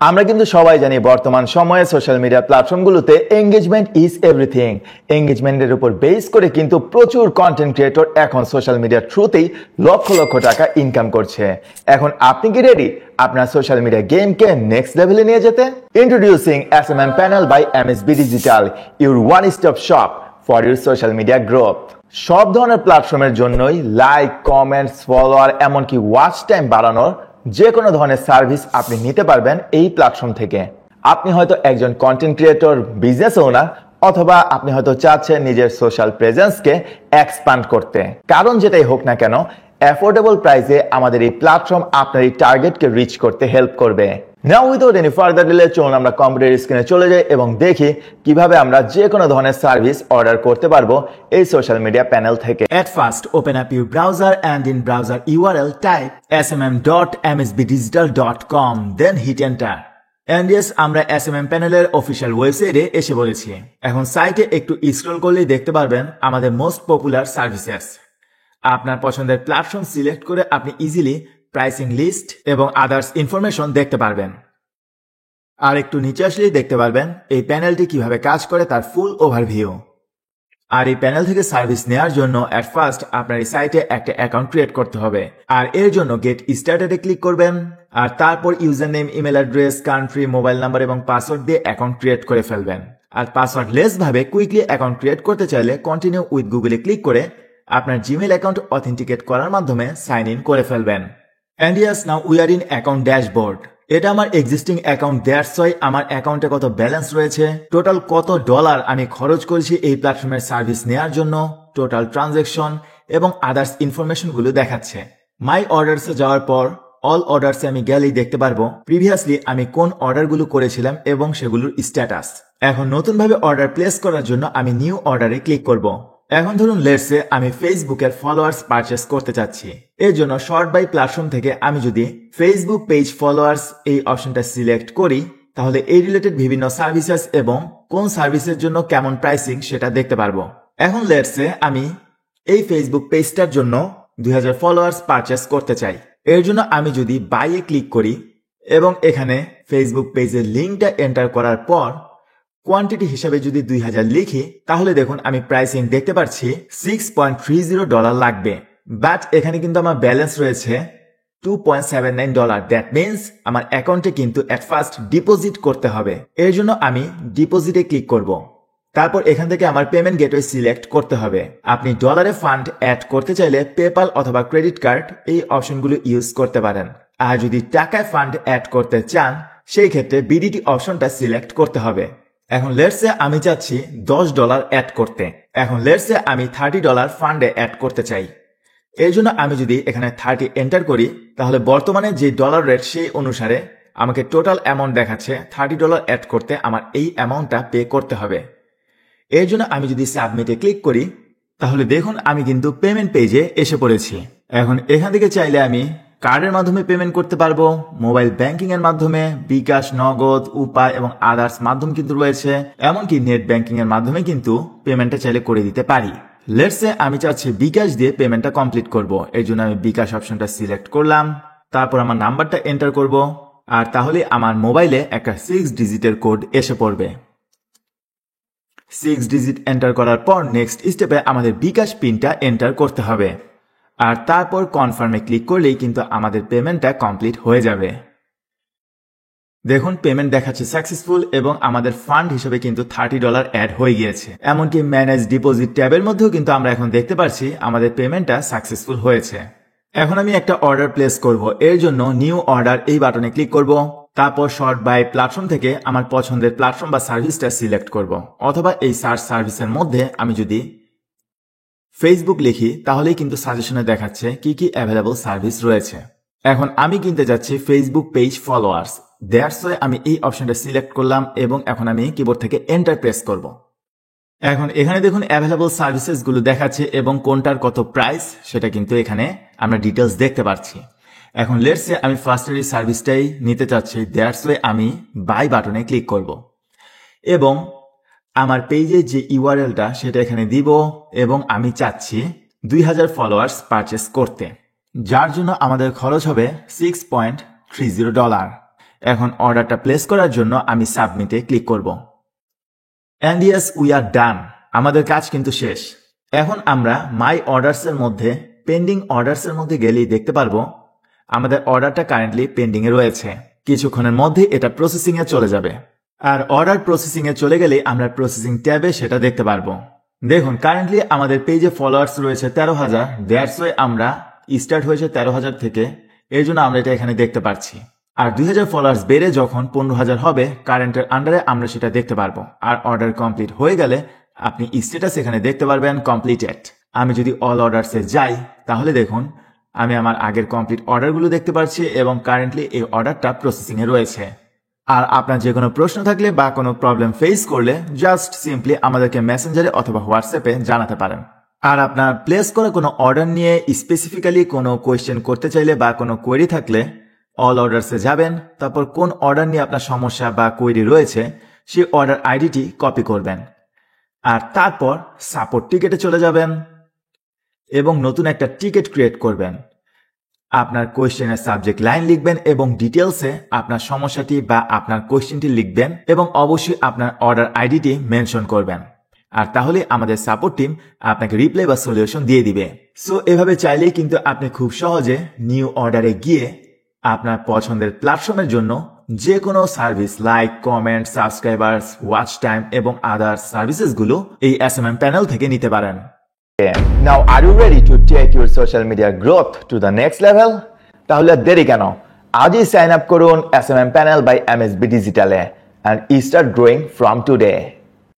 আমরা কিন্তু সবাই জানি বর্তমান সময়ে সোশ্যাল মিডিয়া প্ল্যাটফর্মগুলোতে এঙ্গেজমেন্ট ইজ এভরিথিং। এঙ্গেজমেন্টের উপর বেস করে কিন্তু প্রচুর কন্টেন্ট ক্রিয়েটর এখন সোশ্যাল মিডিয়ার থ্রুতেই লক্ষ লক্ষ টাকা ইনকাম করছে। এখন আপনি কি রেডি আপনার সোশ্যাল মিডিয়া গেমকে নেক্সট লেভেলে নিয়ে যেতে? Introducing SMM panel by MSB digital, your one stop shop for your social media growth. সব ধরনের প্ল্যাটফর্মের জন্যই লাইক, কমেন্টস, ফলোয়ার, এমনকি ওয়াচ টাইম বাড়ানোর যে কোনো ধরনের সার্ভিস আপনি নিতে পারবেন এই প্ল্যাটফর্ম থেকে। আপনি হয়তো একজন কন্টেন্ট ক্রিয়েটর, বিজনেস ওনার, অথবা আপনি হয়তো চাচ্ছেন নিজের সোশ্যাল প্রেজেন্সকে এক্সপ্যান্ড করতে। কারণ যেটাই হোক না কেন, অ্যাফোর্ডেবল প্রাইসে আমাদের এই প্ল্যাটফর্ম আপনার এই টার্গেটকে রিচ করতে হেল্প করবে। নাও উইদাউট এনি ফার্দার ডিলে চলুন আমরা কম্পিউটার স্ক্রিনে চলে যাই এবং দেখি কিভাবে আমরা যে কোনো ধরনের সার্ভিস অর্ডার করতে পারবো এই সোশ্যাল মিডিয়া প্যানেল থেকে। At first, open up your browser and in browser URL type smm.msbdigital.com, then hit enter. And yes, আমরা SMM প্যানেলের অফিসিয়াল ওয়েবসাইটে এসে বলেছি। এখন সাইটে একটু স্ক্রল করলেই দেখতে পারবেন আমাদের মোস্ট পপুলার সার্ভিসেস। আপনার পছন্দের প্ল্যাটফর্ম সিলেক্ট করে আপনি ইজিলি প্রাইসিং লিস্ট এবং আদার্স ইনফরমেশন দেখতে পারবেন। আর একটু নিচে আসলেই দেখতে পারবেন এই প্যানেলটি কিভাবে কাজ করে তার ফুল ওভারভিউ। আর এই প্যানেল থেকে সার্ভিস নেওয়ার জন্য এট ফার্স্ট আপনার এই সাইটে একটা অ্যাকাউন্ট ক্রিয়েট করতে হবে। আর এর জন্য গেট স্টার্টেডে ক্লিক করবেন আর তারপর user name, email address, country, mobile number এবং পাসওয়ার্ড দিয়ে অ্যাকাউন্ট ক্রিয়েট করে ফেলবেন। আর পাসওয়ার্ড লেস ভাবে কুইকলি অ্যাকাউন্ট ক্রিয়েট করতে চাইলে কন্টিনিউ উইথ গুগলে ক্লিক করে আপনার জিমেল অ্যাকাউন্ট অথেন্টিকেট করার মাধ্যমে সাইন ইন করে ফেলবেন। And yes, now we are in account dashboard. এটা আমার এক্সিস্টিং অ্যাকাউন্ট, দ্যাটস ওয়াই আমার অ্যাকাউন্টে কত ব্যালেন্স রয়েছে, টোটাল কত ডলার আমি খরচ করেছি এই প্ল্যাটফর্মের সার্ভিস নেওয়ার জন্য, টোটাল ট্রানজ্যাকশন এবং আদার্স ইনফরমেশন গুলো দেখাচ্ছে। মাই অর্ডারসে যাওয়ার পর অল অর্ডারসে আমি গেলেই দেখতে পারবো প্রিভিয়াসলি আমি কোন অর্ডারগুলো করেছিলাম এবং সেগুলোর স্ট্যাটাস। এখন নতুনভাবে অর্ডার প্লেস করার জন্য আমি নিউ অর্ডারে ক্লিক করব। এখন ধরুন লেটসে আমি ফেসবুকের ফলোয়ার্স পারচেস করতে চাচ্ছি। এর জন্য শর্ট বাই প্ল্যাটফর্ম থেকে আমি যদি ফেসবুক পেজ ফলোয়ার্স এই অপশনটা সিলেক্ট করি তাহলে এই রিলেটেড বিভিন্ন সার্ভিসেস এবং কোন সার্ভিসের জন্য কেমন প্রাইসিং সেটা দেখতে পারবো। এখন লেটসে আমি এই ফেসবুক পেজটার জন্য 2000 ফলোয়ার্স পারচেস করতে চাই। এর জন্য আমি যদি বাইয়ে ক্লিক করি এবং এখানে ফেসবুক পেজের লিঙ্কটা এন্টার করার পর কোয়ান্টিটি হিসাবে যদি 2000 লিখি তাহলে দেখুন আমি প্রাইসিং দেখতে পাচ্ছি $6.30 লাগবে। বাট এখানে কিন্তু আমার ব্যালেন্স রয়েছে $2.79। দ্যাট মিনস আমার অ্যাকাউন্টে কিন্তু এট ফার্স্ট ডিপোজিট করতে হবে। এর জন্য আমি ডিপোজিটে ক্লিক করব। তারপর এখান থেকে আমার পেমেন্ট গেটওয়ে সিলেক্ট করতে হবে। আপনি ডলারে ফান্ড অ্যাড করতে চাইলে পেপাল অথবা ক্রেডিট কার্ড এই অপশনগুলো ইউজ করতে পারেন। আর যদি টাকায় ফান্ড অ্যাড করতে চান সেই ক্ষেত্রে বিডিটি অপশনটা সিলেক্ট করতে হবে। এখন লেটসে আমি চাচ্ছি $10 অ্যাড করতে। এখন লেটসে আমি $30 ফান্ডে অ্যাড করতে চাই। এর জন্য আমি যদি এখানে 30 এন্টার করি তাহলে বর্তমানে যে ডলার রেট সেই অনুসারে আমাকে টোটাল অ্যামাউন্ট দেখাচ্ছে। $30 অ্যাড করতে আমার এই অ্যামাউন্টটা পে করতে হবে। এর জন্য আমি যদি সাবমিটে ক্লিক করি তাহলে দেখুন আমি কিন্তু পেমেন্ট পেজে এসে পড়েছি। এখন এখান থেকে চাইলে আমি কার্ডের মাধ্যমে পেমেন্ট করতে পারবো, মোবাইল ব্যাংকিং এর মাধ্যমে, বিকাশ, নগদ, উপায় এবং আদার্স মাধ্যম কিন্তু রয়েছে, এমনকি নেট ব্যাংকিং এর মাধ্যমে কিন্তু পেমেন্টটা চাইলে করে দিতে পারি। লেটসে আমি চাচ্ছি বিকাশ দিয়ে পেমেন্টটা কমপ্লিট করব। এর জন্য আমি বিকাশ অপশনটা সিলেক্ট করলাম, তারপর আমার নাম্বারটা এন্টার করব আর তাহলে আমার মোবাইলে একটা 6 ডিজিটের কোড এসে পড়বে। 6 ডিজিট এন্টার করার পর নেক্সট স্টেপে আমাদের বিকাশ পিনটা এন্টার করতে হবে আর তারপর কনফার্মে ক্লিক করলেই কিন্তু আমাদের পেমেন্টটা কমপ্লিট হয়ে যাবে। দেখুন পেমেন্ট দেখাচ্ছে সাকসেসফুল এবং আমাদের ফান্ড হিসেবে কিন্তু $30 অ্যাড হয়ে গিয়েছে। এমনকি ম্যানেজ ডিপোজিট ট্যাবের মধ্যেও কিন্তু আমরা এখন দেখতে পাচ্ছি আমাদের পেমেন্টটা সাকসেসফুল হয়েছে। এখন আমি একটা অর্ডার প্লেস করব। এর জন্য নিউ অর্ডার এই বাটনে ক্লিক করব। তারপর শর্ট বাই প্ল্যাটফর্ম থেকে আমার পছন্দের প্ল্যাটফর্ম বা সার্ভিসটা সিলেক্ট করব। অথবা এই সার্চ সার্ভিসের মধ্যে আমি যদি ফেসবুক লিখি তাহলেই কিন্তু সাজেশনে দেখাচ্ছে কি কি অ্যাভেলেবল সার্ভিস রয়েছে। এখন আমি কিনতে যাচ্ছি Facebook page followers, that's why আমি এই অপশনটা সিলেক্ট করলাম এবং এখন আমি কিবোর্ড থেকে এন্টার প্রেস করব। এখন এখানে দেখুন অ্যাভেলেবল সার্ভিসেস গুলো দেখাচ্ছে এবং কোনটার কত প্রাইস সেটা কিন্তু এখানে আমরা ডিটেলস দেখতে পাচ্ছি। এখন লেটসে আমি ফার্স্টের এই সার্ভিসটাই নিতে চাচ্ছি, দ্যাটস ওয়াই আমি বাই বাটনে ক্লিক করব এবং আমার পেজে যে ইউআরএলটা সেটা এখানে দিব এবং আমি চাচ্ছি 2000 ফলোয়ার্স পারচেস করতে, যার জন্য আমাদের খরচ হবে $6.30। এখন অর্ডারটা প্লেস করার জন্য আমি সাবমিটে ক্লিক করব। অ্যান্ড ইয়েস, উই আর ডান। আমাদের কাজ কিন্তু শেষ। এখন আমরা মাই অর্ডারসের মধ্যে পেন্ডিং অর্ডারসের মধ্যে গেলেই দেখতে পারবো আমাদের অর্ডারটা কারেন্টলি পেন্ডিং এ রয়েছে। কিছুক্ষণের মধ্যে এটা প্রসেসিং এ চলে যাবে। আর অর্ডার প্রসেসিং এ চলে গেলে আমরা প্রসেসিং ট্যাবে সেটা দেখতে পারবো। দেখুন, কারেন্টলি আমাদের পেজে ফলোয়ার্স রয়েছে 13,000। দ্যাটস ওয়াই আমরা স্টার্ট হয়েছে 13,000 থেকে, এর জন্য আমরা এটা এখানে দেখতে পাচ্ছি। আর 2,000 ফলোয়ার্স বেড়ে যখন 15,000 হবে কারেন্টের আন্ডারে আমরা সেটা দেখতে পারবো। আর অর্ডার কমপ্লিট হয়ে গেলে আপনি স্ট্যাটাস এখানে দেখতে পারবেন কমপ্লিটেড। আমি যদি অল অর্ডারসে যাই তাহলে দেখুন আমি আমার আগের কমপ্লিট অর্ডারগুলো দেখতে পাচ্ছি এবং কারেন্টলি এই অর্ডারটা প্রসেসিং এ রয়েছে। আর আপনার যে কোনো প্রশ্ন থাকলে বা কোনো প্রবলেম ফেস করলে জাস্ট সিম্পলি আমাদেরকে মেসেঞ্জারে অথবা হোয়াটসঅ্যাপে জানাতে পারেন। আর আপনার প্লেস করা কোনো অর্ডার নিয়ে স্পেসিফিক্যালি কোনো কোয়েশ্চেন করতে চাইলে বা কোনো কোয়েরি থাকলে অল অর্ডারসে যাবেন, তারপর কোন অর্ডার নিয়ে আপনার সমস্যা বা কোয়েরি রয়েছে সেই অর্ডার আইডিটি কপি করবেন, আর তারপর সাপোর্ট টিকেটে চলে যাবেন এবং নতুন একটা টিকেট ক্রিয়েট করবেন। আপনার কোয়েশ্চেনের সাবজেক্ট লাইন লিখবেন এবং ডিটেলসে আপনার সমস্যাটি বা আপনার কোয়েশ্চেনটি লিখবেন এবং অবশ্যই আপনার অর্ডার আইডিটি মেনশন করবেন। আর তাহলে আমাদের সাপোর্ট টিম আপনাকে রিপ্লাই বা সলিউশন দিয়ে দিবে। সো এভাবে চাইলেই কিন্তু আপনি খুব সহজে নিউ অর্ডারে গিয়ে আপনার পছন্দের প্ল্যাটফর্মের জন্য যে কোনো service like comment, subscribers, watch time এবং আদার সার্ভিসেসগুলো এই SMM প্যানেল থেকে নিতে পারেন। Now are you ready to take your social media growth to the next level? তাহলে দেরি কেন, আজই সাইন আপ করুন SMM প্যানেল বাই MSB ডিজিটালে and start growing from today.